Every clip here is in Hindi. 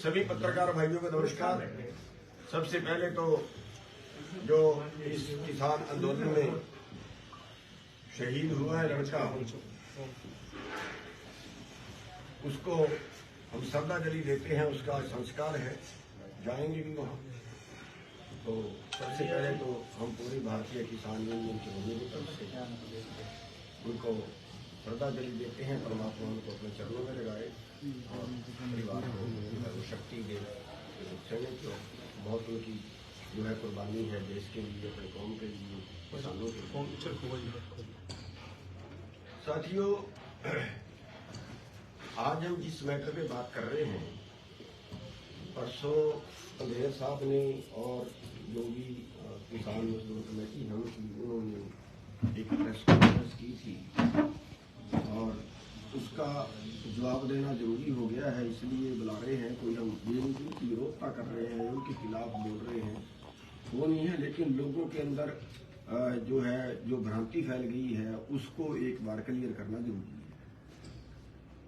सभी पत्रकार भाइयों को नमस्कार। सबसे पहले तो जो इस किसान आंदोलन में शहीद हुआ है लड़का, उसको हम श्रद्धांजलि देते हैं। उसका संस्कार है, जाएंगे भी वहाँ। तो सबसे पहले तो हम पूरी भारतीय किसान यूनियन के लोगों की तरफ से उनको श्रद्धांजलि देते हैं। परमात्मा उनको अपने चरणों में लगाए और परिवार को शक्ति दे। सैनिक जो बहुत उनकी जो है कुर्बानी है देश के लिए, अपने कौम के लिए, किसानों के लिए। साथियों, आज हम जिस मैटर पे बात कर रहे हैं, परसों अंधेर साहब ने और जो भी किसान मजदूर कमेटी हम उन्होंने एक प्रेस कॉन्फ्रेंस की थी और उसका जवाब देना जरूरी हो गया है, इसलिए बुला रहे हैं। कोई हम ये उनकी विरोधता कर रहे हैं, उनके खिलाफ बोल रहे हैं, वो नहीं है। लेकिन लोगों के अंदर जो है जो भ्रांति फैल गई है उसको एक बार क्लियर करना जरूरी है।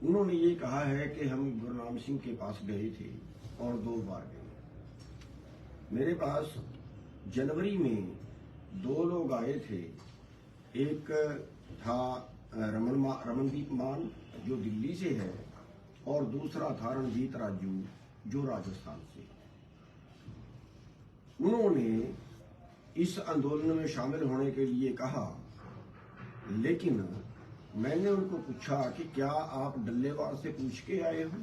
उन्होंने ये कहा है कि हम गुरनाम सिंह के पास गए थे और 2 बार गए। मेरे पास जनवरी में 2 लोग आए थे। एक था रमनदीप मान जो दिल्ली से है और दूसरा था रणजीत राजू जो राजस्थान से। उन्होंने इस आंदोलन में शामिल होने के लिए कहा, लेकिन मैंने उनको पूछा कि क्या आप डल्लेवाल से पूछ के आए हो?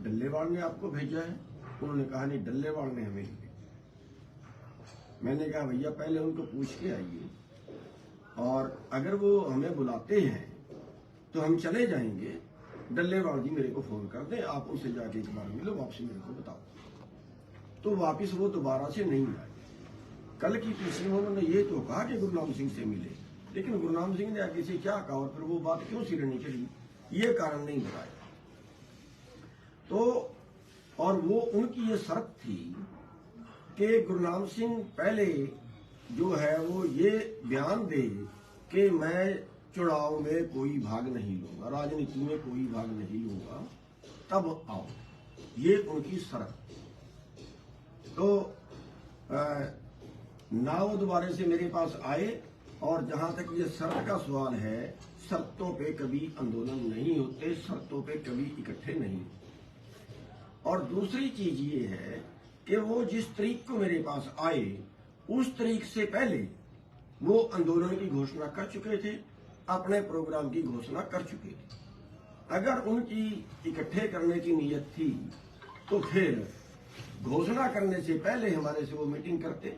डल्लेवाल ने आपको भेजा है? उन्होंने कहा नहीं, डल्लेवाल ने हमें भेजा। मैंने कहा भैया पहले उनको पूछ के आइए और अगर वो हमें बुलाते हैं तो हम चले जाएंगे। डल्लेवाल जी मेरे को फोन कर दें, आप उनसे जाके एक बार मिलो, वापस मेरे को बताओ। तो वापस वो दोबारा से नहीं आए। कल की तीसरी में उन्होंने ये तो कहा कि गुरनाम सिंह से मिले, लेकिन गुरनाम सिंह ने आगे से क्या कहा और फिर वो बात क्यों सिरनी चढ़ी, ये कारण नहीं बताया। तो और वो उनकी ये शर्त थी कि गुरनाम सिंह पहले जो है वो ये बयान दे कि मैं चुनाव में कोई भाग नहीं लूंगा, राजनीति में कोई भाग नहीं लूंगा, तब आओ। ये उनकी शर्त। तो ना वो दोबारा से मेरे पास आए। और जहां तक ये शर्त का सवाल है, शर्तों पे कभी आंदोलन नहीं होते, शर्तों पे कभी इकट्ठे नहीं। और दूसरी चीज ये है कि वो जिस तारीख को मेरे पास आए उस तारीख से पहले वो आंदोलन की घोषणा कर चुके थे, अपने प्रोग्राम की घोषणा कर चुके थे। अगर उनकी इकट्ठे करने की नीयत थी तो फिर घोषणा करने से पहले हमारे से वो मीटिंग करते,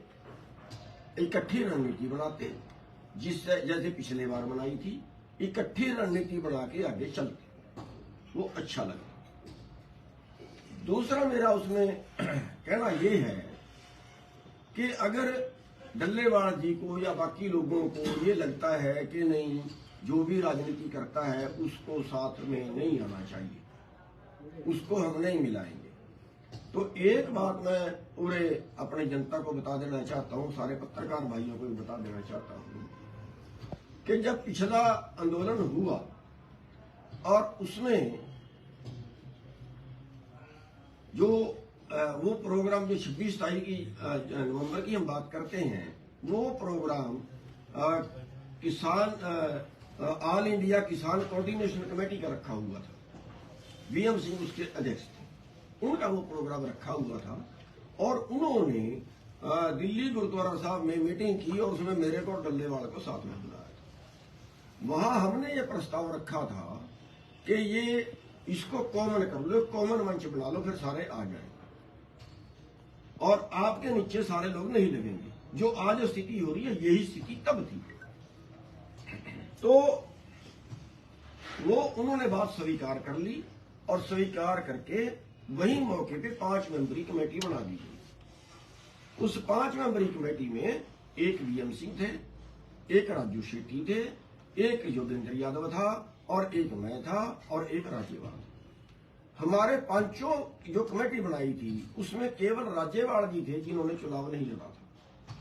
इकट्ठी रणनीति बनाते, जिससे जैसे पिछले बार बनाई थी, इकट्ठी रणनीति बना के आगे चलते, वो अच्छा लगे। दूसरा मेरा उसमें कहना यह है कि अगर डल्लेवाल जी को या बाकी लोगों को ये लगता है कि नहीं, जो भी राजनीति करता है उसको साथ में नहीं आना चाहिए, उसको हम नहीं मिलाएंगे, तो एक बात मैं पूरे अपने जनता को बता देना चाहता हूँ, सारे पत्रकार भाइयों को भी बता देना चाहता हूँ कि जब पिछला आंदोलन हुआ और उसमें जो वो प्रोग्राम जो 26 तारीख की नवंबर की हम बात करते हैं, वो प्रोग्राम किसान ऑल इंडिया किसान कोऑर्डिनेशन कमेटी का रखा हुआ था। वीएम सिंह उसके अध्यक्ष थे, उनका वो प्रोग्राम रखा हुआ था। और उन्होंने दिल्ली गुरुद्वारा साहब में मीटिंग की और उसमें मेरे को डल्लेवाल को साथ में बुलाया था। वहां हमने ये प्रस्ताव रखा था कि ये इसको कॉमन कर लो, कॉमन मंच बना लो, फिर सारे आ जाएंगे और आपके नीचे सारे लोग नहीं लगेंगे। जो आज स्थिति हो रही है यही स्थिति तब थी। तो वो उन्होंने बात स्वीकार कर ली और स्वीकार करके वही मौके पे 5 मेंबरी कमेटी बना दी गई। उस 5 मेंबरी कमेटी में एक वीएम सिंह थे, एक राजू शेट्टी थे, एक योगेंद्र यादव था और एक मैं था और एक राज्यवाल। हमारे पांचों जो कमेटी बनाई थी उसमें केवल राज्यवाल जी थे जिन्होंने चुनाव नहीं लड़ा था।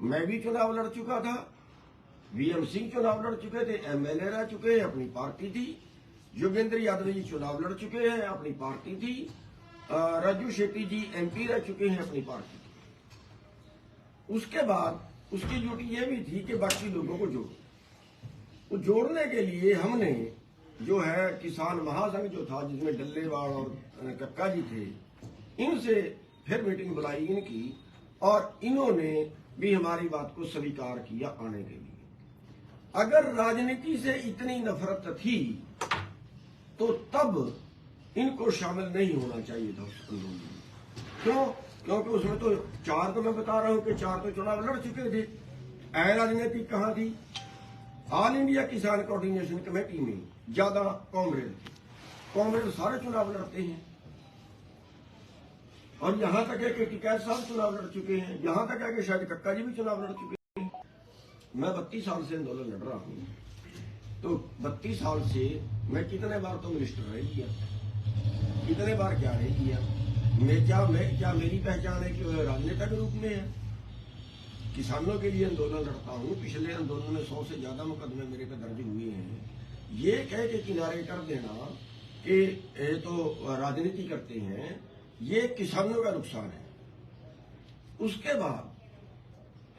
मैं भी चुनाव लड़ चुका था वीएम सिंह चुनाव लड़ चुके थे, एमएलए रह चुके हैं, अपनी पार्टी थी। योगेंद्र यादव जी चुनाव लड़ चुके हैं, अपनी पार्टी थी। राजू शेट्टी जी एमपी रह चुके हैं, अपनी पार्टी थी। उसके बाद उसकी ड्यूटी ये भी थी कि बाकी लोगों को जोड़ो। तो जोड़ने के लिए हमने जो है किसान महासंघ जो था, जिसमें डल्लेवाल और कक्का जी थे, इनसे फिर मीटिंग बुलाई इनकी, और इन्होंने भी हमारी बात को स्वीकार किया आने के लिए। अगर राजनीति से इतनी नफरत थी तो तब इनको शामिल नहीं होना चाहिए था उस आंदोलन में। क्यों? क्योंकि उसमें तो 4 तो मैं बता रहा हूं कि 4 तो चुनाव लड़ चुके थे। राजनीति कहां थी? ऑल इंडिया किसान कोऑर्डिनेशन कमेटी में ज्यादा कांग्रेस थी। कांग्रेस सारे चुनाव लड़ते हैं, और यहां तक है कि टिकैत साहब चुनाव लड़ चुके हैं, यहां तक है कि शायद कक्का जी भी चुनाव लड़ चुके हैं। मैं 32 साल से आंदोलन लड़ रहा हूं, तो 32 साल से मैं कितने बार तो मिनिस्टर रह लिया, कितने बार क्या रह लिया। मैं क्या मेरी पहचान है कि राजनेता के रूप में है? किसानों के लिए आंदोलन लड़ता हूं। पिछले आंदोलन में 100 से ज्यादा मुकदमे मेरे पे दर्ज हुए हैं। ये कह के किनारे कर देना कि ये तो राजनीति करते हैं, ये किसानों का नुकसान है। उसके बाद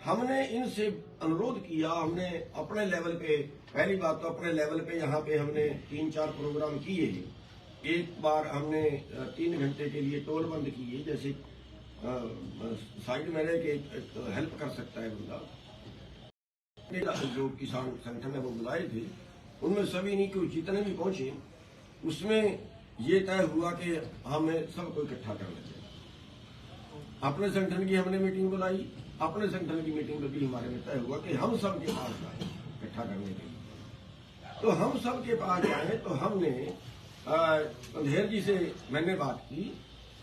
हमने इनसे अनुरोध किया, हमने अपने लेवल पे, पहली बात तो अपने लेवल पे यहाँ पे हमने 3-4 प्रोग्राम किए। एक बार हमने 3 घंटे के लिए टोल बंद किए, जैसे साइड में रह के हेल्प कर सकता है बंदा। जो किसान संगठन है वो बुलाए थे, उनमें सभी नहीं क्यों जितने भी पहुंचे, उसमें ये तय हुआ कि हमें सबको इकट्ठा करना चाहिए। अपने संगठन की हमने मीटिंग बुलाई, अपने संगठन की मीटिंग में भी हमारे में तय हुआ कि हम सब के पास जाए इकट्ठा करने के लिए। तो हम सब के पास जाए तो हमने अंधेर जी से मैंने बात की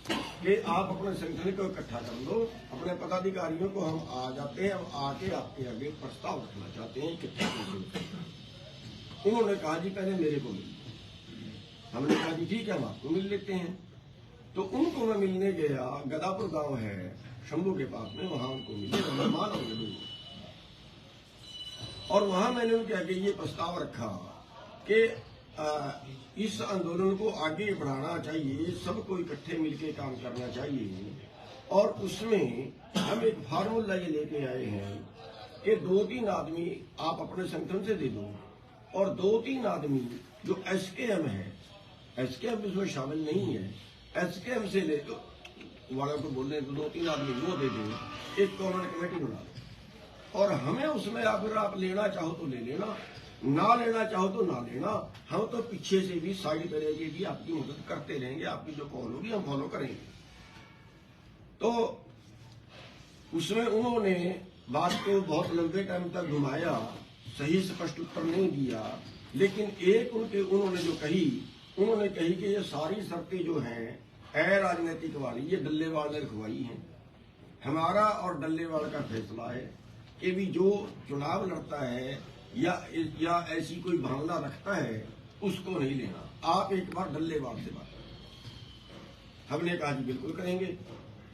कि आप अपने संगठन को इकट्ठा कर लो, अपने पदाधिकारियों को हम आ जाते हैं, हम आके आपके आगे प्रस्ताव रखना चाहते हैं इकट्ठा करने। उन्होंने कहा जी पहले मेरे को मिल। हमने कहा जी ठीक है, हम आपको मिल लेते हैं। तो उनको मैं मिलने गया, गदापुर गांव है शंभू के पास में, वहां उनको मिले, मेहमान हो गए। और वहां मैंने उनके आगे ये प्रस्ताव रखा कि इस आंदोलन को आगे बढ़ाना चाहिए, सबको इकट्ठे मिलकर काम करना चाहिए। और उसमें हम एक फार्मूला ये लेके आए हैं कि 2-3 आदमी आप अपने संगठन से दे दो, और 2-3 आदमी जो एसकेएम है, एसकेएम इसमें शामिल नहीं है, एसकेएम से ले दो वालों को बोल रहे हैं, तो 2-3 आदमी वो दे दो, एक कॉमन कमेटी बना दो। और हमें उसमें अगर आप लेना चाहो तो ले लेना, ना लेना चाहो तो ना लेना। हम तो पीछे से भी साइड करेंगे भी, आपकी मदद करते रहेंगे, आपकी जो कॉल होगी हम फॉलो करेंगे। तो उसमें उन्होंने बात को बहुत लंबे टाइम तक घुमाया, सही स्पष्ट उत्तर नहीं दिया। लेकिन एक उन्होंने जो कही, उन्होंने कही कि ये सारी शर्तें जो हैं राजनीतिक वाली, ये डल्लेवाल ने रखवाई हैं। हमारा और डल्लेवाल का फैसला है कि भी जो चुनाव लड़ता है या ऐसी कोई भावना रखता है उसको नहीं लेना। आप एक बार डल्लेवाल से बात करें। हमने कहा जी बिल्कुल करेंगे।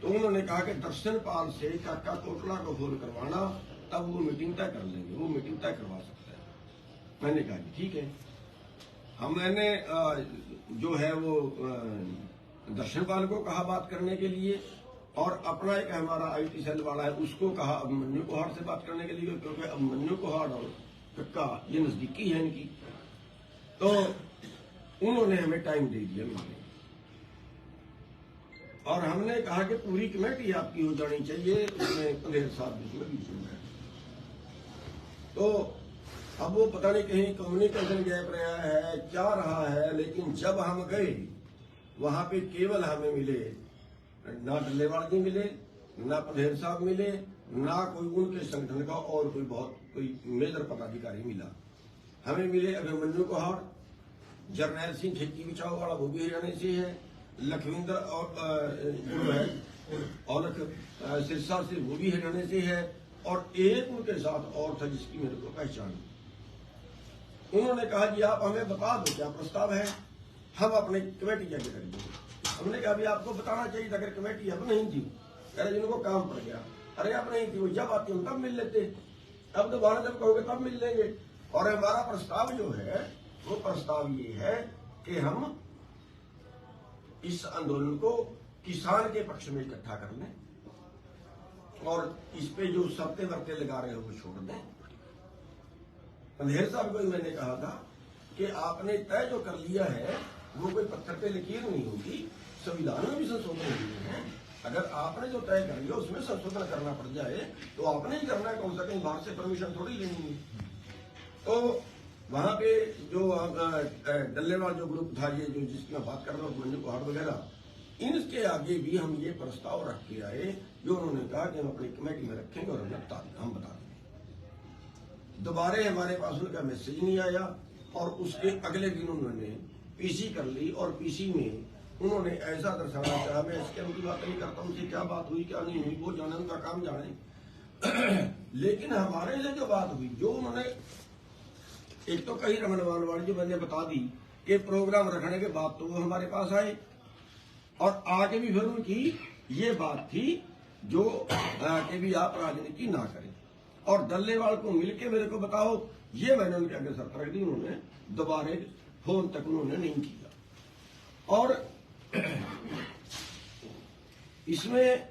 तो उन्होंने कहा कि दर्शनपाल से काका कोटला को फोन करवाना, तब वो मीटिंग तय कर लेंगे, वो मीटिंग तय करवा सकता है। मैंने कहा जी ठीक है। मैंने जो है वो दर्शनपाल को कहा बात करने के लिए, और अपना एक हमारा आईटी सेल वाला है उसको कहा अभिमन्यु कोहाड़ से बात करने के लिए, क्योंकि अभिमन्यु कोहाड़ और कक्का ये नजदीकी है इनकी। तो उन्होंने हमें टाइम दे दिया मिलने, और हमने कहा कि पूरी कमेटी आपकी हो जानी चाहिए, उसमें अंधेर साहब बीच में। तो अब वो पता नहीं कहीं कम्युनिकेशन गैप रहा है, क्या रहा है, लेकिन जब हम गए वहां पे केवल हमें मिले ना डल्लेवाल जी मिले, ना पधेर साहब मिले, ना कोई उनके संगठन का और कोई मेजर पदाधिकारी मिला। हमें मिले अभिमन्यु कोहाड़, जरनैल सिंह ठेकी बिछाव वाला वो भी हरियाणा से है, लखविंदर और जो है औलख सिरसा से वो भी हरियाणा से है, और एक उनके साथ और था जिसकी मेरे को पहचान। उन्होंने कहा जी आप हमें बता दो क्या प्रस्ताव है, हम अपनी कमेटी जाके करेंगे। हमने कहा भी आपको बताना चाहिए था, अगर कमेटी अब नहीं थी, कह रहे जिनको काम पड़ गया। अरे अब नहीं थी, वो जब आती हम तब मिल लेते। अब दोबारा जब कहोगे तब मिल लेंगे। और हमारा प्रस्ताव जो है वो प्रस्ताव ये है कि हम इस आंदोलन को किसान के पक्ष में इकट्ठा कर लें और इस पे जो शर्तें वर्तें लगा रहे हो वो छोड़ दें। अंधेर साहब को मैंने कहा था कि आपने तय जो कर लिया है वो कोई पत्थर पे लकीर नहीं होगी, संविधान में भी संशोधन हुए हैं। अगर आपने जो तय कर लिया उसमें संशोधन करना पड़ जाए तो आपने ही करना है, कौन सा कहीं बाहर से परमिशन थोड़ी लेनी है। तो वहां पे जो डल्लेवाल जो ग्रुप था, ये जो जिसकी मैं बात कर रहा हूँ, मंजू पहाड़ वगैरह, इनके आगे भी हम ये प्रस्ताव रख के आए जो उन्होंने कहा कि हम अपनी कमेटी में रखेंगे और हम बता देंगे। दोबारा हमारे पास उनका मैसेज नहीं आया और उसके अगले दिन उन्होंने पीसी कर ली और पीसी में उन्होंने ऐसा दर्शाना चाहा, मैं इसके उनकी बात नहीं करता, उनसे क्या बात हुई क्या नहीं हुई वो जाने, उनका काम जाने। लेकिन हमारे से जो बात हुई, जो उन्होंने एक तो कही रमन वानवाड़ी जो मैंने बता दी कि प्रोग्राम रखने के बाद तो वो हमारे पास आए और आगे भी फिर उनकी ये बात थी जो कि भी आप राजनीति ना करें और डल्लेवाल को मिलके मेरे को बताओ। ये मैंने उनके आगे शर्त रख दी, उन्होंने दोबारा फोन तक उन्होंने नहीं किया। और इसमें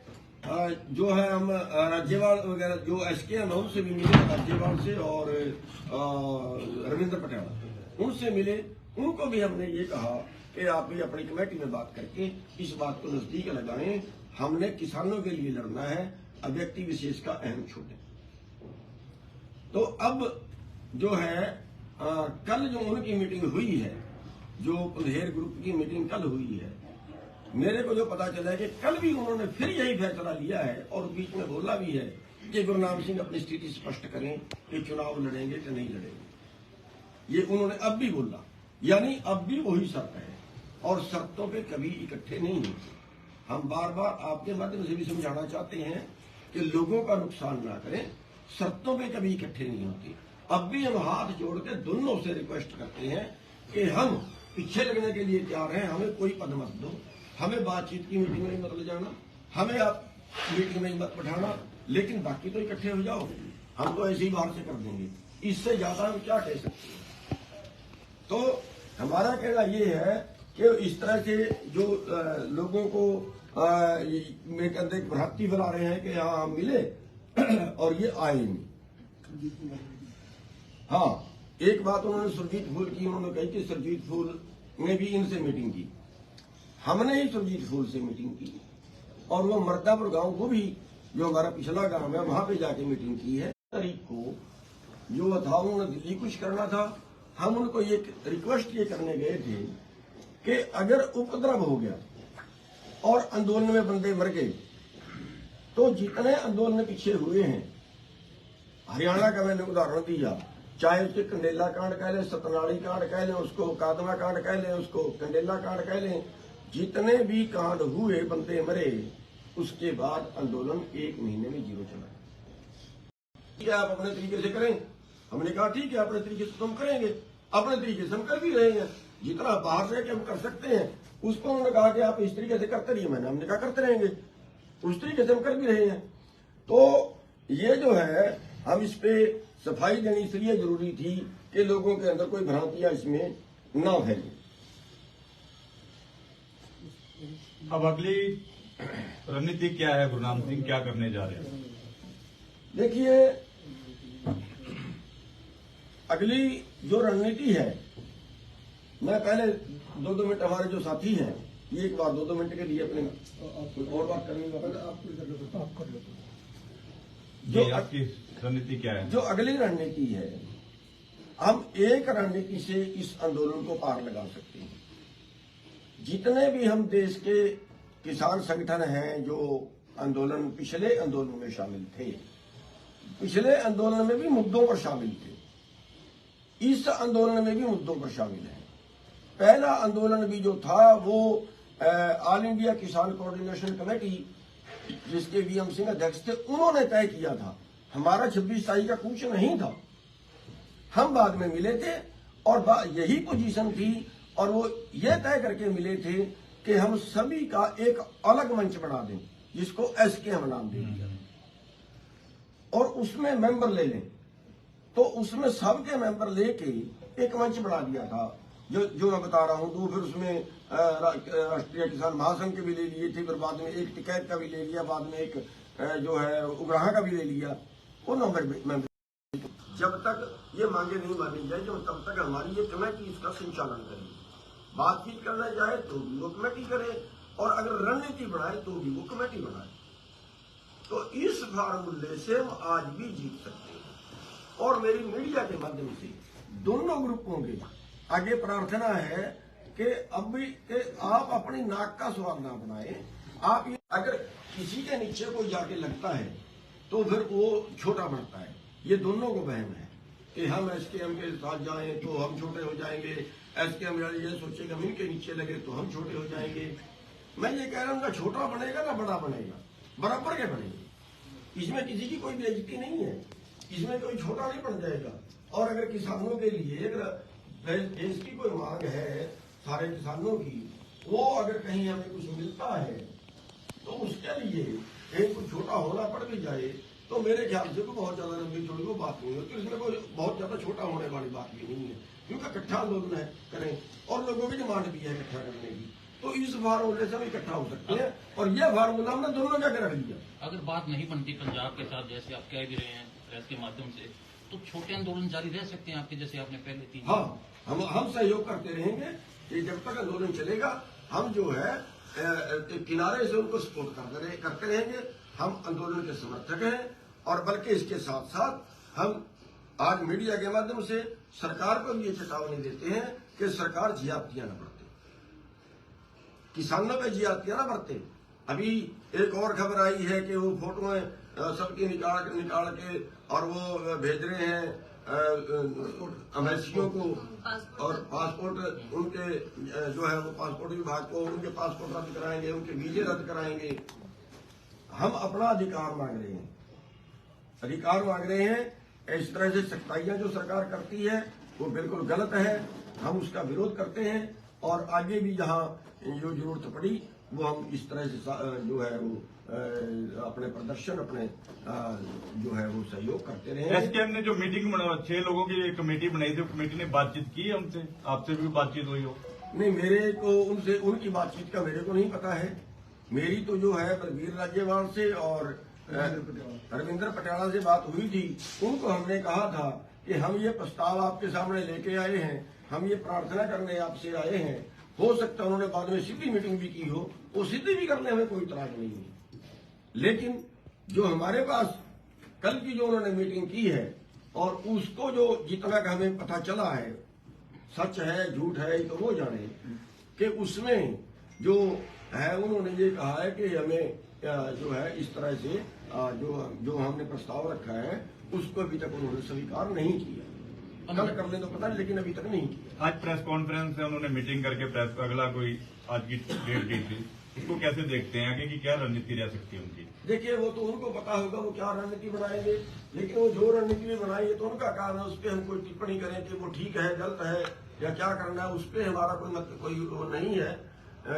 जो है हम राज्यपाल वगैरह जो एसकेएम है उनसे भी मिले, राज्यपाल से और रविंद्र पटेल उनसे मिले। उनको भी हमने ये कहा कि आप भी अपनी कमेटी में बात करके इस बात को नजदीक लगाएं, हमने किसानों के लिए लड़ना है, व्यक्ति विशेष का अहम छोड़े। तो अब जो है कल जो उनकी मीटिंग हुई है, जो अंधेर ग्रुप की मीटिंग कल हुई है, मेरे को जो पता चला है कि कल भी उन्होंने फिर यही फैसला लिया है और बीच में बोला भी है कि गुरनाम सिंह अपनी स्थिति स्पष्ट करें कि चुनाव लड़ेंगे कि नहीं लड़ेंगे। ये उन्होंने अब भी बोला, यानी अब भी वही शर्त है और शर्तों पे कभी इकट्ठे नहीं होते। हम बार बार आपके माध्यम से भी समझाना चाहते हैं कि लोगों का नुकसान ना करें, शर्तों पे कभी इकट्ठे नहीं होते। अब भी हम हाथ जोड़ के दोनों से रिक्वेस्ट करते हैं कि हम पीछे लगने के लिए तैयार हैं, हमें कोई पद मत दो, हमें बातचीत की मीटिंग में मत ले जाना, हमें आप मीटिंग में मत बैठाना, लेकिन बाकी तो इकट्ठे हो जाओ, हम तो ऐसे ही बाहर से कर देंगे। इससे ज्यादा हम क्या कह सकते हैं। तो हमारा कहना ये है कि इस तरह के जो लोगों को मेरे अंदर एक भ्रांति फैला रहे हैं कि हाँ हम मिले और ये आए नहीं। हाँ, एक बात उन्होंने सुरजीत फूल की, उन्होंने कही कि सुरजीत फूल ने भी इनसे मीटिंग की। हमने ही सुरजीत फूल से मीटिंग की और वो मर्दापुर गांव को भी, जो हमारा पिछला गांव है, वहां पे जाके मीटिंग की है। तारीख को जो था उन्होंने दिल्ली कुछ करना था, हम उनको ये रिक्वेस्ट ये करने गए थे कि अगर उपद्रव हो गया और आंदोलन में बंदे मर गए तो जितने आंदोलन पीछे हुए हैं, हरियाणा का मैंने उदाहरण दिया, चाहे उसके कंडेला कांड कह लें, सतनाड़ी कांड कह लें, उसको कादमा कांड कह लें, उसको कंडेला कांड कह लें, जितने भी कांड हुए, बंदे मरे, उसके बाद आंदोलन 1 महीने में जीरो चला। क्या आप अपने तरीके से करें? हमने कहा ठीक है, अपने तरीके से तुम करेंगे, अपने तरीके से हम कर भी रहे हैं, जितना बाहर से हम कर सकते हैं। उसको उन्होंने कहा कि आप इस तरीके से करते रहिए, हमने कहा करते रहेंगे, उस तरीके से हम कर भी रहे हैं। तो ये जो है हम इस पे सफाई देनी इसलिए जरूरी थी कि लोगों के अंदर कोई भ्रांतियां इसमें ना फैले। अब अगली रणनीति क्या है? गुरनाम सिंह क्या करने जा रहे हैं? देखिए, अगली जो रणनीति है, मैं पहले 2-2 मिनट, हमारे जो साथी हैं ये एक बार 2-2 मिनट के लिए अपने कोई और बात करने का आप कर लो। जो आपकी रणनीति क्या है? जो अगली रणनीति है, हम एक रणनीति से इस आंदोलन को पार लगा सकते हैं। जितने भी हम देश के किसान संगठन हैं जो आंदोलन, पिछले आंदोलन में शामिल थे, पिछले आंदोलन में भी मुद्दों पर शामिल थे, इस आंदोलन में भी मुद्दों पर शामिल है। पहला आंदोलन भी जो था वो ऑल इंडिया किसान कोऑर्डिनेशन कमेटी, जिसके वीएम सिंह अध्यक्ष थे, उन्होंने तय किया था। हमारा 26/27 का कुछ नहीं था, हम बाद में मिले थे और यही पोजीशन थी और वो ये तय करके मिले थे कि हम सभी का एक अलग मंच बना दें, जिसको एसकेएम नाम दे दिया, और उसमें मेंबर ले लें। तो उसमें सबके मेंबर लेके एक मंच बना दिया था, जो मैं बता रहा हूँ। तो फिर उसमें राष्ट्रीय किसान महासंघ के भी ले लिए थे, फिर बाद में एक टिकैत का भी ले लिया, बाद में एक जो है उग्राहा का भी ले लिया। वो नंबर जब तक ये मांगे नहीं मानी जाए, जब तब तक हमारी ये कमेटी इसका संचालन करेगी। बातचीत करना चाहे तो भी वो कमेटी करे, और अगर रणनीति बनाए तो भी वो कमेटी बनाए। तो इस फार्मूले से हम आज भी जीत सकते हैं। और मेरी मीडिया के माध्यम से दोनों ग्रुपों के आगे प्रार्थना है कि अब भी कि आप अपनी नाक का स्वाद ना बनाए। आप ये अगर किसी के नीचे कोई जाके लगता है तो फिर वो छोटा बनता है। ये दोनों को वहम है कि हम एसकेएम के साथ जाएं तो हम छोटे हो जाएंगे, एसकेएम ये सोचेगा हम इनके नीचे लगे तो हम छोटे हो जाएंगे। मैं ये कह रहा हूँ ना छोटा बनेगा ना बड़ा बनेगा, बराबर के बनेंगे। इसमें किसी की कोई बेइज्जती नहीं है, इसमें कोई छोटा नहीं बन जाएगा। और अगर किसानों के लिए अगर देश की कोई मांग है सारे किसानों की, वो अगर कहीं हमें कुछ मिलता है तो उसके लिए कहीं कुछ छोटा होना पड़ भी जाए तो मेरे ख्याल से कोई बहुत ज्यादा लंबी चौड़ी वो बात नहीं होती। इसमें कोई बहुत ज्यादा छोटा होने वाली बात भी नहीं है, क्योंकि इकट्ठा आंदोलन है करें और लोगों की डिमांड भी है इकट्ठा करने की। तो इस फार्मूले से हम इकट्ठा हो सकते हैं, और यह फार्मूला हमने दोनों जाकर रख लिया। अगर बात नहीं बनती पंजाब के साथ, जैसे आप कह भी रहे हैं प्रेस के माध्यम से, तो छोटे आंदोलन जारी रह सकते हैं आपके, जैसे आपने पहले की। हाँ, हम सहयोग करते रहेंगे कि जब तक आंदोलन चलेगा हम जो है किनारे से उनको सपोर्ट करते रहेंगे। हम आंदोलन के समर्थक हैं, और बल्कि इसके साथ साथ हम आज मीडिया के माध्यम से सरकार को भी ये चेतावनी देते हैं कि सरकार ज्यादतियां न बरते, किसानों पे ज्यादतियां न बरते। अभी एक और खबर आई है कि वो फोटोएं सबकी निकाल के और वो भेज रहे हैं अमैसियों को, और पासपोर्ट उनके जो है वो पासपोर्ट विभाग को उनके पासपोर्ट रद्द कराएंगे, उनके वीजे रद्द कराएंगे। हम अपना अधिकार मांग रहे हैं, अधिकार मांग रहे हैं। इस तरह से सख्ताइयां जो सरकार करती है वो बिल्कुल गलत है, हम उसका विरोध करते हैं। और आगे भी जहां जो जरूरत पड़ी वो हम इस तरह से जो है वो अपने प्रदर्शन अपने जो है वो सहयोग करते रहे। एसकेएम ने जो मीटिंग 6 लोगों की एक कमेटी बनाई थी, कमेटी ने बातचीत की है उनसे, आपसे भी बातचीत हुई हो? नहीं, मेरे को उनसे उनकी बातचीत का मेरे को नहीं पता है। मेरी तो जो है बलबीर राज्यवाल से और रविंद्र पटियाला से बात हुई थी। उनको हमने कहा था कि हम ये प्रस्ताव आपके सामने लेके आए हैं, हम ये प्रार्थना करने आपसे आए हैं। हो सकता है उन्होंने बाद में सीधी मीटिंग भी की हो, वो सीधी भी करने में कोई इतराज नहीं है। लेकिन जो हमारे पास कल की जो उन्होंने मीटिंग की है और उसको जो जितना का हमें पता चला है, सच है झूठ है तो वो जाने, कि उसमें जो है उन्होंने ये कहा है कि हमें जो है इस तरह से जो हमने प्रस्ताव रखा है उसको अभी तक उन्होंने स्वीकार नहीं किया। कल कर ले तो पता नहीं, लेकिन अभी तक नहीं किया। आज प्रेस कॉन्फ्रेंस से उन्होंने मीटिंग करके प्रेस का अगला कोई आज की डेट दी थी, इसको कैसे देखते हैं आगे की क्या रणनीति रह सकती है उनकी? देखिए, वो तो उनको पता होगा वो क्या रणनीति बनाएंगे, लेकिन वो जो रणनीति भी बनाएंगे तो उनका काम है, उस पर हम कोई टिप्पणी करें कि वो ठीक है गलत है या क्या करना है, उस पर हमारा कोई वो नहीं है।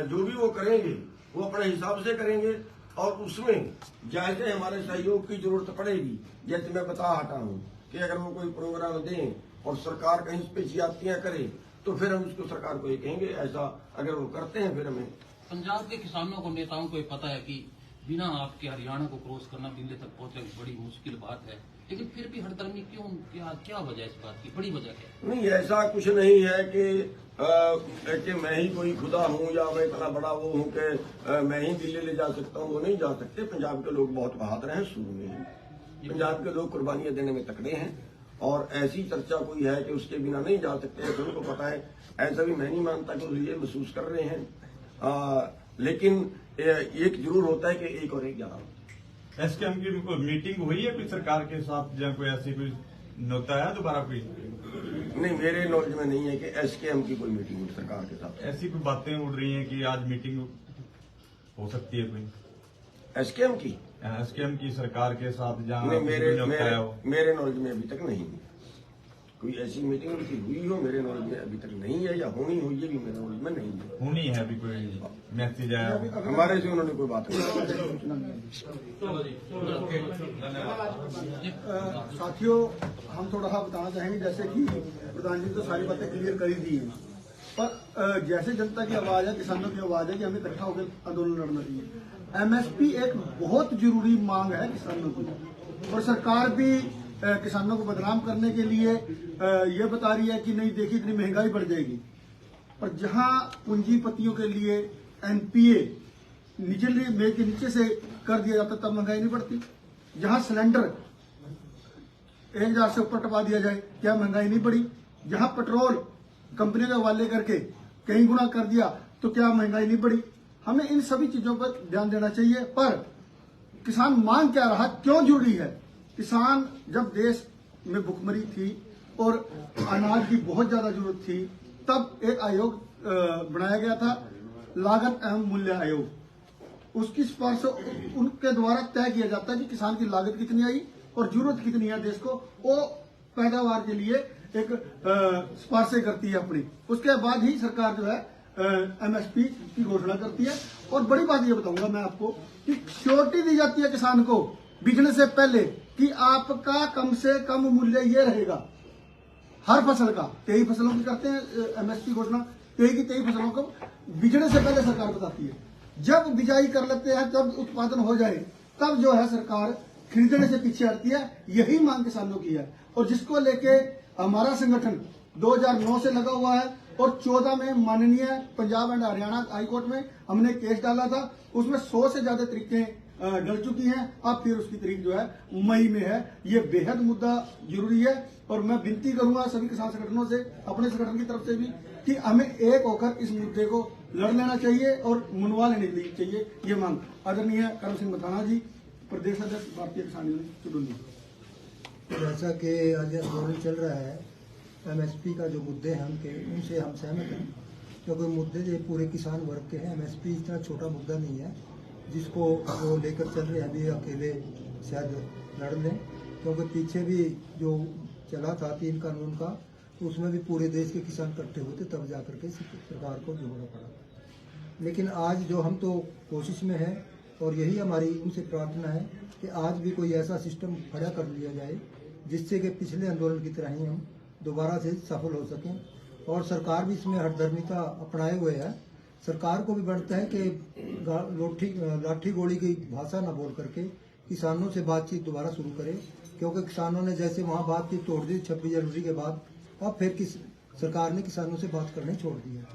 जो भी वो करेंगे वो अपने हिसाब से करेंगे, और उसमें जैसे हमारे सहयोग की जरूरत पड़ेगी, जैसे मैं बता हटा हूँ कि अगर वो कोई प्रोग्राम दें और सरकार कहीं इस पे ज्यादतियां करे तो फिर हम उसको सरकार को ये कहेंगे। ऐसा अगर वो करते हैं फिर हमें। पंजाब के किसानों को नेताओं को ये पता है कि बिना आपके हरियाणा को क्रॉस करना दिल्ली तक पहुंचना बड़ी मुश्किल बात है, लेकिन फिर भी हड़दर्मी क्यों? क्या वजह है इस बात की? बड़ी वजह क्या है? नहीं, ऐसा कुछ नहीं है कि मैं ही कोई खुदा हूँ या मैं इतना बड़ा वो हूँ कि मैं ही दिल्ली ले जा सकता हूँ। वो नहीं जा सकते। पंजाब के लोग बहुत बहादुर हैं, शुरू में ही पंजाब के लोग कुर्बानियां देने में तकड़े हैं, और ऐसी चर्चा कोई है कि उसके बिना नहीं जा सकते, ऐसा उनको पता है। ऐसा भी मैं नहीं मानता कि वो ये महसूस कर रहे हैं, लेकिन एक जरूर होता है कि एक और एक ज्यादा। एसकेएम की मीटिंग हुई है कोई सरकार के साथ, या कोई ऐसी कोई होता है दोबारा कोई? नहीं, मेरे नॉलेज में नहीं है कि एसकेएम की कोई मीटिंग हुई सरकार के साथ। ऐसी कोई बातें उड़ रही हैं कि आज मीटिंग हो सकती है कोई एसकेएम की सरकार के साथ, जहाँ मेरे नॉलेज में अभी तक नहीं। कोई ऐसी मीटिंग उनकी हुई हो मेरे नॉलेज में अभी तक नहीं है, या होनी हुई है भी मेरे नॉलेज में नहीं है। होनी है अभी कोई मैसेज आया हमारे से उन्होंने कोई बात नहीं साथियों, हम थोड़ा सा बताना चाहेंगे, जैसे कि प्रधान जी ने तो सारी बातें क्लियर कर ही दी हैं, पर जैसे जनता की आवाज है, किसानों की आवाज है कि हमें इकट्ठा होकर आंदोलन लड़ना चाहिए। एमएसपी एक बहुत जरूरी मांग है किसानों की, और सरकार भी किसानों को बदनाम करने के लिए ये बता रही है कि नहीं देखिए इतनी महंगाई बढ़ जाएगी। पर जहां पूंजीपतियों के लिए एनपीए निचले मेज के नीचे से कर दिया जाता तब महंगाई नहीं बढ़ती। जहां सिलेंडर 1000 से ऊपर टपा दिया जाए क्या महंगाई नहीं बढ़ी? जहां पेट्रोल कंपनी के हवाले करके कई गुना कर दिया तो क्या महंगाई नहीं बढ़ी? हमें इन सभी चीजों पर ध्यान देना चाहिए। पर किसान मांग क्या रहा, क्यों जरूरी है? किसान जब देश में भुखमरी थी और अनाज की बहुत ज्यादा जरूरत थी, तब एक आयोग बनाया गया था, लागत एवं मूल्य आयोग। उसकी सिफारिश उनके द्वारा तय किया जाता है कि किसान की लागत कितनी आई और जरूरत कितनी है देश को, वो पैदावार के लिए एक सिफारिशें करती है अपनी। उसके बाद ही सरकार जो है एमएसपी की घोषणा करती है। और बड़ी बात ये बताऊंगा मैं आपको कि श्योरिटी दी जाती है किसान को बिकने से पहले कि आपका कम से कम मूल्य ये रहेगा हर फसल का। 23 फसलों की करते हैं एमएसपी घोषणा, 23 की 23 फसलों को बिकने से पहले सरकार बताती है। जब बिजाई कर लेते हैं, तब उत्पादन हो जाए, तब जो है सरकार खरीदने से पीछे हटती है। यही मांग किसानों की है, और जिसको लेके हमारा संगठन 2009 से लगा हुआ है, और 14 में माननीय पंजाब एंड हरियाणा हाईकोर्ट में हमने केस डाला था। उसमें 100 से ज्यादा तरीकें डल चुकी हैं। अब फिर उसकी तारीख जो है मई में है। ये बेहद मुद्दा जरूरी है, और मैं विनती करूंगा सभी किसान संगठनों से, अपने संगठन की तरफ से भी, कि हमें एक होकर इस मुद्दे को लड़ लेना चाहिए और मनवा लेनी चाहिए ये मांग। आदरणीय करम सिंह मथाना जी, प्रदेश अध्यक्ष भारतीय किसान यूनियन चुडुंदी। जैसा कि आज आंदोलन चल रहा है, एमएसपी का जो मुद्दे हैं उनसे हम सहमत हैं, क्योंकि मुद्दे ये पूरे किसान वर्ग के हैं। एमएसपी इतना छोटा मुद्दा नहीं है जिसको वो लेकर चल रहे हैं अभी अकेले शायद लड़ लें, क्योंकि पीछे भी जो चला था 3 कानून का, तो उसमें भी पूरे देश के किसान इकट्ठे होते तब जाकर के सरकार को जोड़ना पड़ा। लेकिन आज जो हम तो कोशिश में हैं, और यही हमारी उनसे प्रार्थना है कि आज भी कोई ऐसा सिस्टम खड़ा कर लिया जाए जिससे कि पिछले आंदोलन की तरह ही हम दोबारा से सफल हो सकें। और सरकार भी इसमें हठधर्मिता अपनाए हुए है। सरकार को भी बढ़ता है कि लाठी गोली की भाषा न बोल करके किसानों से बातचीत दोबारा शुरू करे, क्योंकि किसानों ने जैसे वहाँ बातचीत तोड़ दी 26 जनवरी के बाद, अब फिर सरकार ने किसानों से बात करनी छोड़ दी है।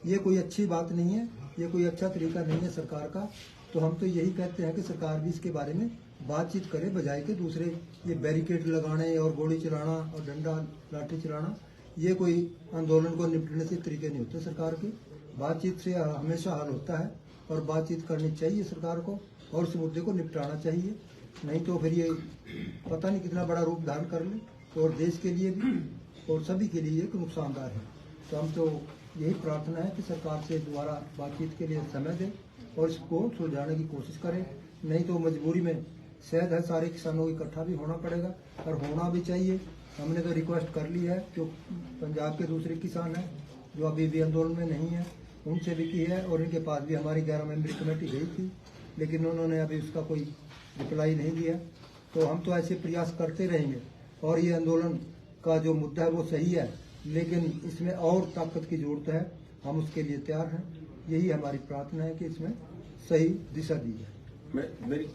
ये कोई अच्छी बात नहीं है, ये कोई अच्छा तरीका नहीं है सरकार का। तो हम तो यही कहते हैं कि सरकार भी इसके बारे में बातचीत करे, बजाय के दूसरे ये बैरिकेड लगाने और गोली चलाना और डंडा लाठी चलाना, ये कोई आंदोलन को निपटने से तरीके नहीं होते सरकार के। बातचीत से हमेशा हल होता है, और बातचीत करनी चाहिए सरकार को, और इस मुद्दे को निपटाना चाहिए। नहीं तो फिर ये पता नहीं कितना बड़ा रूप धारण कर ले, और देश के लिए भी और सभी के लिए एक नुकसानदार है। तो हम तो यही प्रार्थना है कि सरकार से दोबारा बातचीत के लिए समय दें और इसको सुलझाने की कोशिश करें। नहीं तो मजबूरी में शायद है सारे किसानों को इकट्ठा भी होना पड़ेगा, और होना भी चाहिए। हमने तो रिक्वेस्ट कर ली है, जो पंजाब के दूसरे किसान हैं जो अभी भी आंदोलन में नहीं है, उनसे भी की है, और इनके पास भी हमारी 11 मेंबरी कमेटी गई थी, लेकिन उन्होंने अभी उसका कोई रिप्लाई नहीं दिया। तो हम तो ऐसे प्रयास करते रहेंगे, और ये आंदोलन का जो मुद्दा है वो सही है, लेकिन इसमें और ताकत की जरूरत है। हम उसके लिए तैयार हैं। यही हमारी प्रार्थना है कि इसमें सही दिशा दी जाए।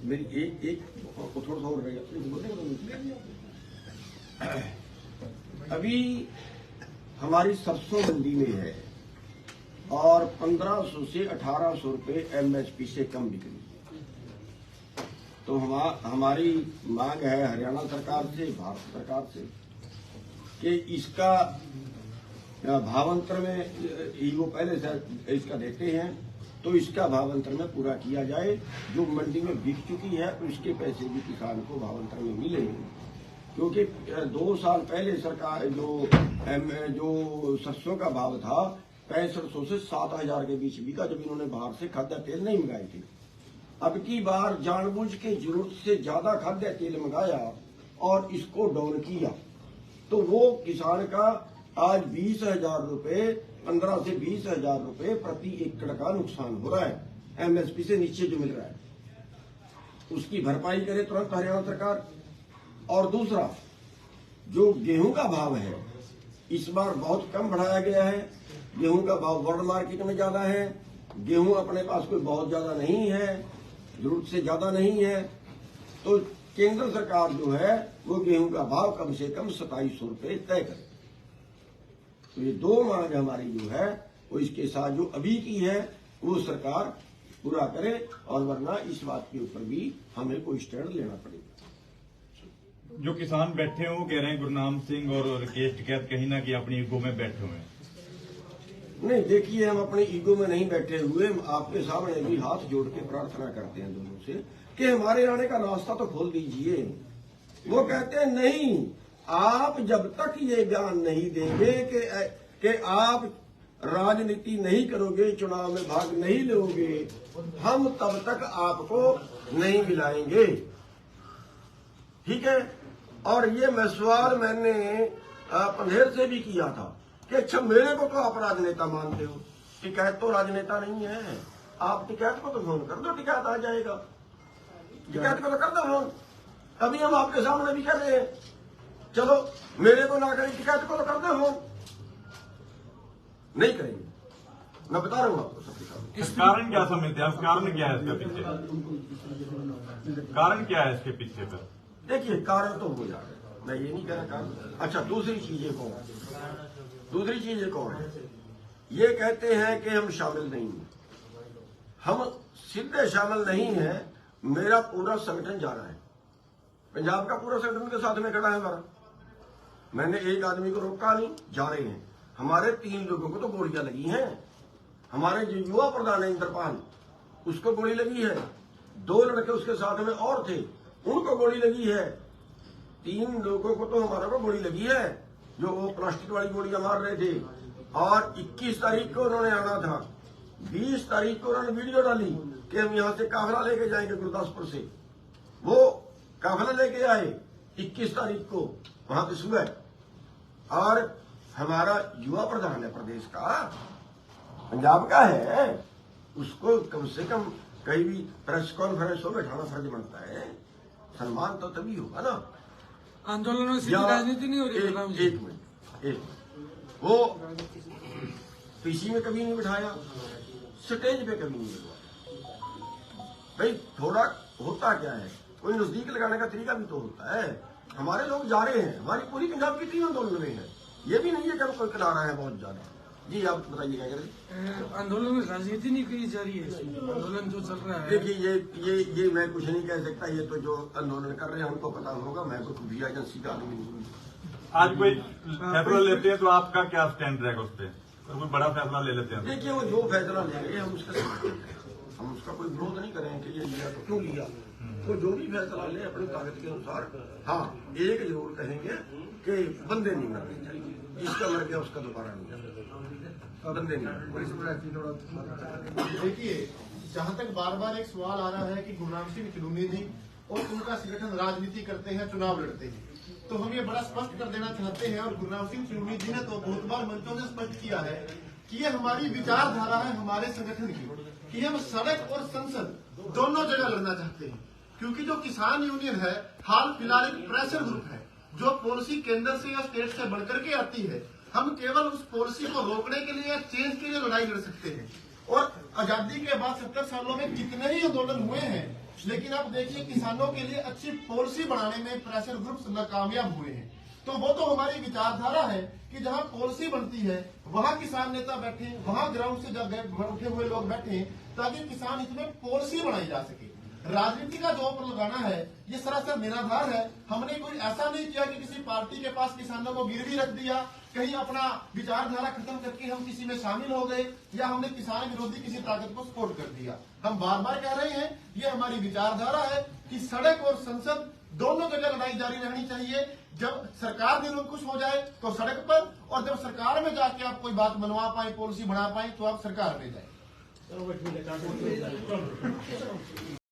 मेरी एक थोड़ा सा और रहेगा। अभी हमारी सरसों मंडी में है, और 1500 से 1800 रुपए एमएसपी से कम बिक रही है। तो हमारी मांग है हरियाणा सरकार से, भारत सरकार से, कि इसका भावांतर में वो पहले से इसका देते हैं, तो इसका भावांतर में पूरा किया जाए। जो मंडी में बिक चुकी है उसके पैसे भी किसान को भावांतर में मिलेंगे, क्योंकि 2 साल पहले सरकार जो सरसों का भाव था 6500 से 7000 के बीच बिका, जब इन्होंने बाहर से खाद्य तेल नहीं मंगाए थे। अब की बार जानबूझ के जरूरत से ज्यादा खाद्य तेल मंगाया और इसको डाउन किया, तो वो किसान का आज 20,000 रुपए, 15 से 20,000 रुपए प्रति एकड़ का नुकसान हो रहा है। एमएसपी से नीचे जो मिल रहा है उसकी भरपाई करे तुरंत हरियाणा सरकार। और दूसरा, जो गेहूं का भाव है इस बार बहुत कम बढ़ाया गया है। गेहूं का भाव वर्ल्ड मार्केट में ज्यादा है, गेहूं अपने पास कोई बहुत ज्यादा नहीं है, जरूरत से ज्यादा नहीं है। तो केंद्र सरकार जो है वो गेहूं का भाव कम से कम 2700 रुपए तय करे। तो ये दो मांग हमारी जो है वो इसके साथ जो अभी की है वो सरकार पूरा करे, और वरना इस बात के ऊपर भी हमें कोई स्टैंड लेना पड़ेगा। जो किसान बैठे हैं वो कह रहे हैं गुरनाम सिंह और राकेश टिकैत कहीं ना कहीं अपनी ईगो में बैठे हुए हैं। नहीं, देखिए, हम अपने ईगो में नहीं बैठे हुए, हम आपके सामने भी हाथ जोड़ के प्रार्थना करते हैं दोनों से कि हमारे आने का रास्ता तो खोल दीजिए। वो कहते हैं नहीं, आप जब तक ये बयान नहीं देंगे कि आप राजनीति नहीं करोगे, चुनाव में भाग नहीं लोगे, हम तब तक आपको नहीं मिलाएंगे। ठीक है। और ये सवाल मैंने पंधेर से भी किया था कि अच्छा, मेरे को तो आप राजनेता मानते हो, टिकैत तो राजनेता नहीं है, आप टिकैत को तो फोन कर दो, टिकैत आ जाएगा। टिकैत को तो कर दो फोन, अभी हम आपके सामने भी कर रहे हैं। चलो, मेरे को ना करें, टिकैत को तो कर दो फोन। नहीं करेंगे, मैं बता रहा हूँ आपको सबके सामने। इस कारण क्या समझते हैं आप? कारण क्या है इसके पीछे? कारण क्या है इसके पीछे पर? देखिए, कारण तो हो जाएगा, मैं ये नहीं कह रहा कारण। अच्छा, दूसरी चीजें कौन है? दूसरी चीजें कौन है? ये कहते हैं कि हम शामिल नहीं हैं। हम सीधे शामिल नहीं हैं। मेरा पूरा संगठन जा रहा है, पंजाब का पूरा संगठन के साथ में खड़ा है हमारा। मैंने एक आदमी को रोका नहीं, जा रहे हैं। हमारे 3 लोगों को तो गोलियां लगी हैं। हमारे जो युवा प्रधान है इंद्रपाल, उसको गोली लगी है। 2 लड़के उसके साथ में और थे, उनको गोली लगी है। 3 लोगों को तो हमारा को गोली लगी है, जो वो प्लास्टिक वाली गोलियां मार रहे थे। और 21 तारीख को उन्होंने आना था, 20 तारीख को उन्होंने वीडियो डाली कि हम यहां से काफिला लेके जाएंगे गुरदासपुर से। वो काफिला लेके आए 21 तारीख को वहां पे सुबह। और हमारा युवा प्रधान है प्रदेश का, पंजाब का है, उसको कम से कम कहीं भी प्रेस कॉन्फ्रेंस हो बैठाना फर्ज बनता है। सम्मान तो तभी होगा ना। आंदोलन में सीधी राजनीति नहीं हो रही। एक मिनट, वो पीसी में कभी नहीं बिठाया, स्टेज पे कभी नहीं बिठाया। भाई, थोड़ा होता क्या है, कोई नजदीक लगाने का तरीका भी तो होता है। हमारे लोग जा रहे हैं, हमारी पूरी पंजाब की टीम आंदोलन में है। ये भी नहीं है कि हम कोई करा रहा है बहुत ज्यादा। जी, आप बताइए क्या करें। आंदोलन में राजनीति नहीं की जा रही है, आंदोलन जो चल रहा है। देखिए, ये मैं कुछ नहीं कह सकता। ये तो जो आंदोलन कर रहे हैं उनको पता होगा, मैं कोई खुफिया एजेंसी का आदमी नहीं हूँ। आज कोई फैसला लेते हैं तो आपका क्या स्टैंड रहेगा उस पर? तो कोई बड़ा फैसला ले लेते हैं? देखिए, वो जो फैसला लेंगे हम उसका समर्थन करेंगे। हम उसका कोई विरोध नहीं करेंगे कि ये लिया तो क्यों लिया। वो जो भी फैसला ले अपनी ताकत के अनुसार। हाँ, एक जरूर कहेंगे कि बंदे नहीं मरने चाहिए, जिसका मर गया उसका दोबारा नहीं मरना। बंदे नहीं। देखिए, जहाँ तक बार बार एक सवाल आ रहा है कि गुरनाम सिंह खिलौनी जी और उनका संगठन राजनीति करते हैं, चुनाव लड़ते हैं, तो हम ये बड़ा स्पष्ट कर देना चाहते हैं। और गुरनाम सिंह खिलौनी जी ने तो बहुत बार मंचों से स्पष्ट किया है कि ये हमारी विचारधारा है हमारे संगठन की, कि हम सड़क और संसद दोनों जगह लड़ना चाहते हैं। क्योंकि जो किसान यूनियन है, हाल फिलहाल एक प्रेशर ग्रुप है जो पॉलिसी केंद्र से या स्टेट से बढ़कर के आती है। हम केवल उस पॉलिसी को रोकने के लिए, चेंज के लिए लड़ाई लड़ सकते हैं। और आजादी के बाद 70 सालों में कितने ही आंदोलन हुए हैं, लेकिन अब देखिए किसानों के लिए अच्छी पॉलिसी बनाने में प्रेशर ग्रुप्स नाकामयाब हुए हैं। तो वो तो हमारी विचारधारा है कि जहाँ पॉलिसी बनती है वहाँ किसान नेता बैठे, वहाँ ग्राउंड से बैठे हुए लोग बैठे, ताकि किसान हित में पॉलिसी बनाई जा सके। राजनीति का जो लगाना है ये सरासर निराधार है। हमने कोई ऐसा नहीं किया कि किसी पार्टी के पास किसानों को गिरवी रख दिया, कहीं अपना विचारधारा खत्म करके हम किसी में शामिल हो गए, या हमने किसान विरोधी किसी ताकत को सपोर्ट कर दिया। हम बार बार कह रहे हैं ये हमारी विचारधारा है कि सड़क और संसद दोनों जगह लड़ाई जारी रहनी चाहिए। जब सरकार निरंकुश हो जाए तो सड़क पर, और जब सरकार में जाके आप कोई बात बनवा पाए, पॉलिसी बना पाए, तो आप सरकार में जाए।